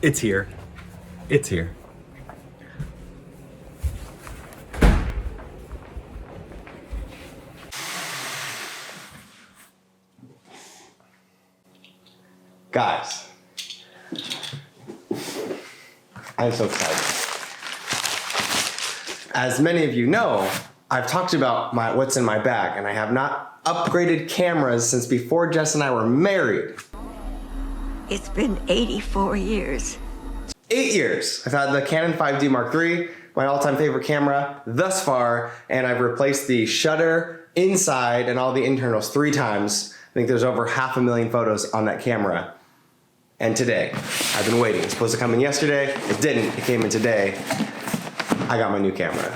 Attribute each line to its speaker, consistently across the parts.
Speaker 1: It's here. It's here. Guys, I'm so excited. As many of you know, I've talked about what's in my bag, and I have not upgraded cameras since before Jess and I were married.
Speaker 2: It's been 84 years.
Speaker 1: 8 years. I've had the Canon 5D Mark III, my all-time favorite camera thus far, and I've replaced the shutter inside and all the internals 3 times. I think there's over 500,000 photos on that camera. And today, I've been waiting. It's supposed to come in yesterday. It didn't. It came in today. I got my new camera.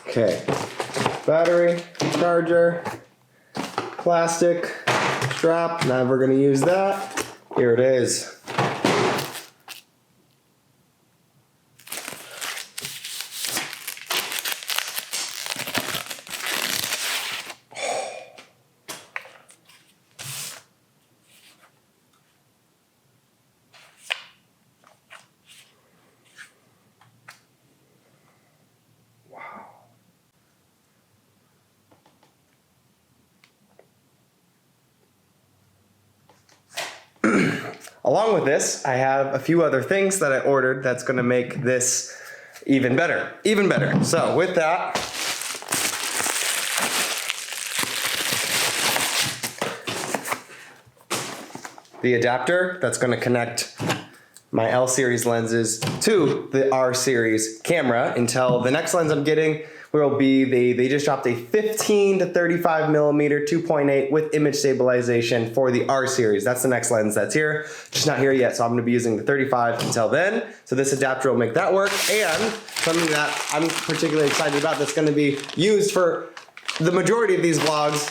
Speaker 1: Okay, battery, charger, plastic strap, never gonna use that. Here it is. Along with this, I have a few other things that I ordered that's gonna make this even better, even better. So with that, the adapter that's gonna connect my L series lenses to the R series camera until the next lens I'm getting will be they just dropped a 15 to 35 millimeter 2.8 with image stabilization for the R series. That's the next lens that's here, just not here yet. So I'm gonna be using the 35 until then. So this adapter will make that work. And something that I'm particularly excited about that's gonna be used for the majority of these vlogs,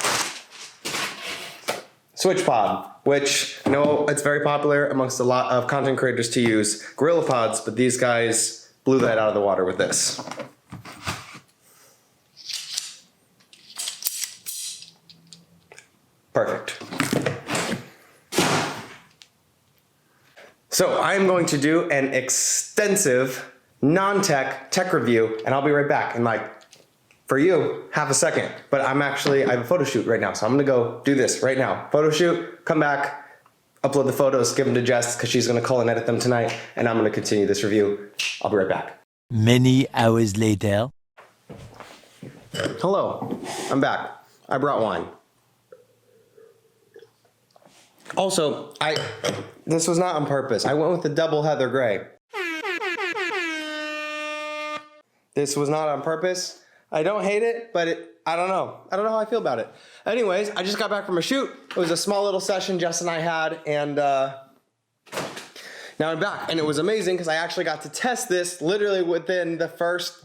Speaker 1: switch pod, which I know it's very popular amongst a lot of content creators to use Gorilla Pods, but these guys blew that out of the water with this. Perfect. So I'm going to do an extensive non-tech tech review, and I'll be right back in for you, half a second. But I have a photo shoot right now, so I'm gonna go do this right now. Photo shoot, come back, upload the photos, give them to Jess, because she's gonna call and edit them tonight, and I'm gonna continue this review. I'll be right back.
Speaker 3: Many hours later.
Speaker 1: Hello, I'm back. I brought wine. Also, this was not on purpose. I went with the double heather gray. This was not on purpose. I don't hate it, but I don't know. I don't know how I feel about it. Anyways, I just got back from a shoot. It was a small little session Jess and I had, and now I'm back. And it was amazing because I actually got to test this literally within the first,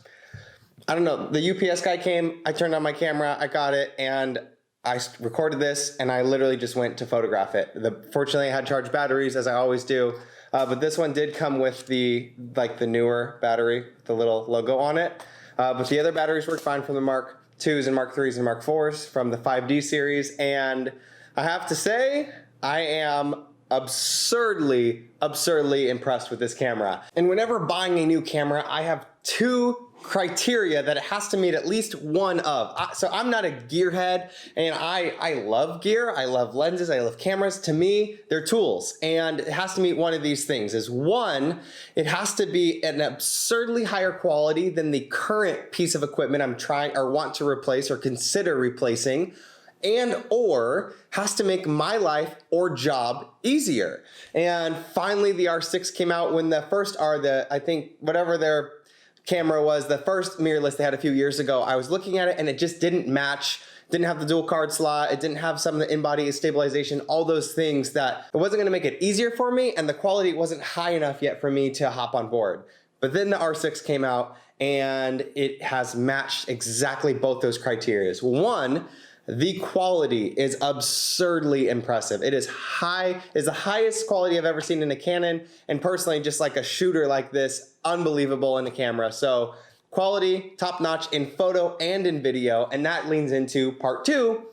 Speaker 1: I don't know, the UPS guy came, I turned on my camera, I got it, and I recorded this, and I literally just went to photograph it. Fortunately, I had charged batteries, as I always do, but this one did come with the newer battery, the little logo on it. But the other batteries worked fine from the Mark IIs and Mark IIIs and Mark IVs from the 5D series, and I have to say, I am absurdly impressed with this camera. And whenever buying a new camera, I have 2 criteria that it has to meet at least one of. So I'm not a gearhead, and I love gear, I love lenses, I love cameras. To me, they're tools, and it has to meet one of these things. Is one, it has to be an absurdly higher quality than the current piece of equipment I'm trying or want to replace or consider replacing, and or has to make my life or job easier. And finally, the R6 came out when the first I think whatever their camera was, the first mirrorless they had a few years ago. I was looking at it and it just didn't match, didn't have the dual card slot, it didn't have some of the in-body stabilization, all those things that it wasn't gonna make it easier for me, and the quality wasn't high enough yet for me to hop on board. But then the R6 came out and it has matched exactly both those criteria. One, The quality is absurdly impressive. It is the highest quality I've ever seen in a Canon, and personally, just like a shooter like this, unbelievable in the camera. So quality, top notch in photo and in video, and that leans into part two.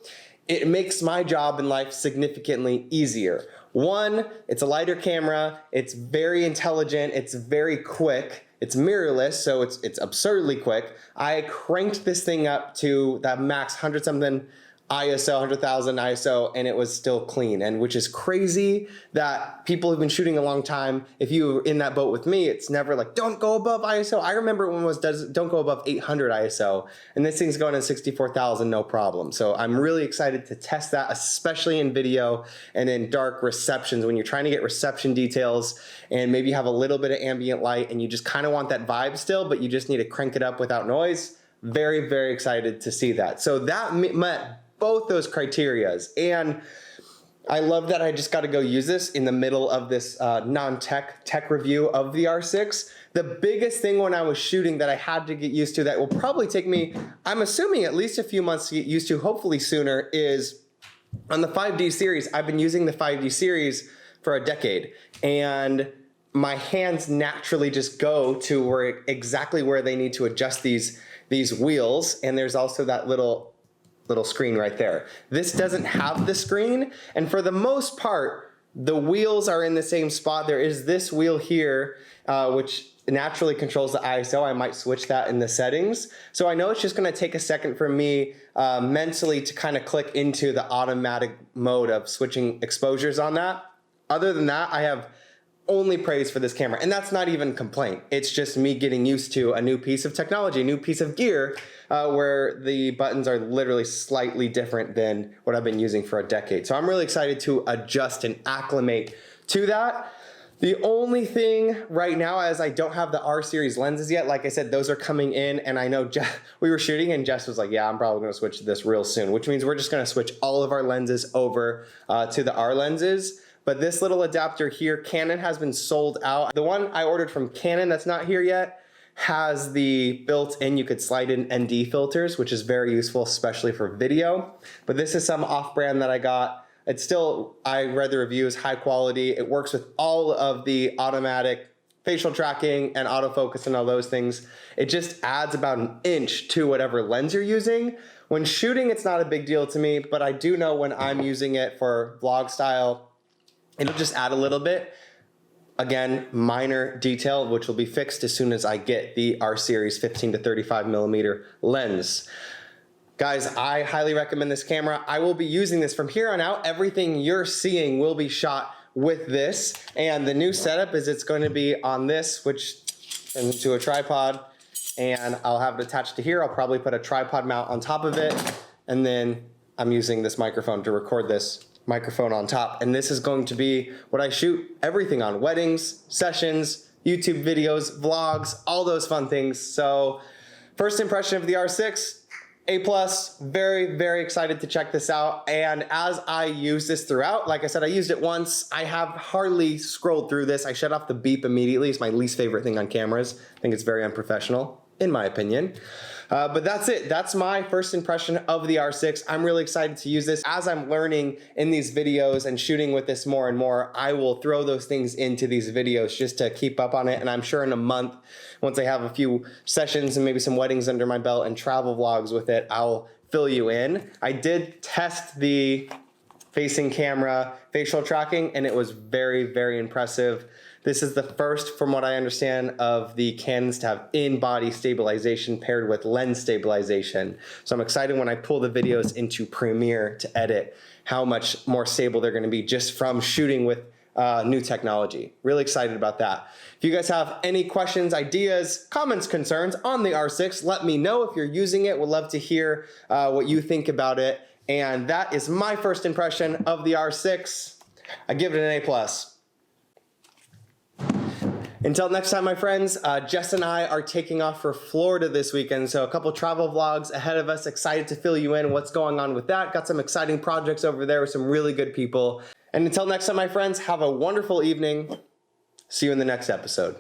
Speaker 1: It makes my job in life significantly easier. One, it's a lighter camera, it's very intelligent, it's very quick, it's mirrorless, so it's absurdly quick. I cranked this thing up to that max 100 something ISO, 100,000 ISO, and it was still clean, and which is crazy that people who've been shooting a long time, if you were in that boat with me, it's never like, don't go above ISO. I remember when it was, don't go above 800 ISO, and this thing's going at 64,000, no problem. So I'm really excited to test that, especially in video and in dark receptions, when you're trying to get reception details, and maybe you have a little bit of ambient light, and you just kind of want that vibe still, but you just need to crank it up without noise. Very, very excited to see that. So that met both those criterias, and I love that I just got to go use this in the middle of this tech review of the R6. The biggest thing when I was shooting that I had to get used to, that will probably take me, I'm assuming, at least a few months to get used to, hopefully sooner, is on the 5D series. I've been using the 5D series for a decade, and my hands naturally just go to exactly where they need to adjust these wheels, and there's also that little screen right there. This doesn't have the screen, and for the most part, the wheels are in the same spot. There is this wheel here, which naturally controls the ISO. I might switch that in the settings. So I know it's just gonna take a second for me mentally to kind of click into the automatic mode of switching exposures on that. Other than that, I have only praise for this camera, and that's not even complaint. It's just me getting used to a new piece of technology, a new piece of gear, where the buttons are literally slightly different than what I've been using for a decade. So I'm really excited to adjust and acclimate to that. The only thing right now is I don't have the R series lenses yet. Like I said, those are coming in, and I know we were shooting and Jess was like, yeah, I'm probably gonna switch to this real soon, which means we're just gonna switch all of our lenses over to the R lenses. But this little adapter here, Canon has been sold out. The one I ordered from Canon that's not here yet has the built-in, you could slide in ND filters, which is very useful, especially for video. But this is some off-brand that I got. It's still, I read the reviews, high quality. It works with all of the automatic facial tracking and autofocus and all those things. It just adds about an inch to whatever lens you're using. When shooting, it's not a big deal to me, but I do know when I'm using it for vlog style, it'll just add a little bit. Again, minor detail, which will be fixed as soon as I get the R series 15 to 35 millimeter lens. Guys, I highly recommend this camera. I will be using this from here on out. Everything you're seeing will be shot with this. And the new setup is it's going to be on this, which turns into a tripod, and I'll have it attached to here. I'll probably put a tripod mount on top of it, and then I'm using this microphone to record this microphone on top, and this is going to be what I shoot everything on: weddings, sessions, YouTube videos, vlogs, all those fun things. So first impression of the R6, A+, very, very excited to check this out. And as I use this throughout, like I said, I used it once. I have hardly scrolled through this. I shut off the beep immediately. It's my least favorite thing on cameras. I think it's very unprofessional, in my opinion. But that's it. That's my first impression of the R6. I'm really excited to use this. As I'm learning in these videos and shooting with this more and more, I will throw those things into these videos just to keep up on it. And I'm sure in a month, once I have a few sessions and maybe some weddings under my belt and travel vlogs with it, I'll fill you in. I did test the facing camera facial tracking, and it was very, very impressive. This is the first, from what I understand, of the Canons to have in-body stabilization paired with lens stabilization. So I'm excited when I pull the videos into Premiere to edit how much more stable they're gonna be just from shooting with new technology. Really excited about that. If you guys have any questions, ideas, comments, concerns on the R6, let me know. If you're using it, would love to hear what you think about it. And that is my first impression of the R6. I give it an A+. Until next time, my friends, Jess and I are taking off for Florida this weekend, so a couple travel vlogs ahead of us. Excited to fill you in what's going on with that. Got some exciting projects over there with some really good people. And until next time, my friends, have a wonderful evening. See you in the next episode.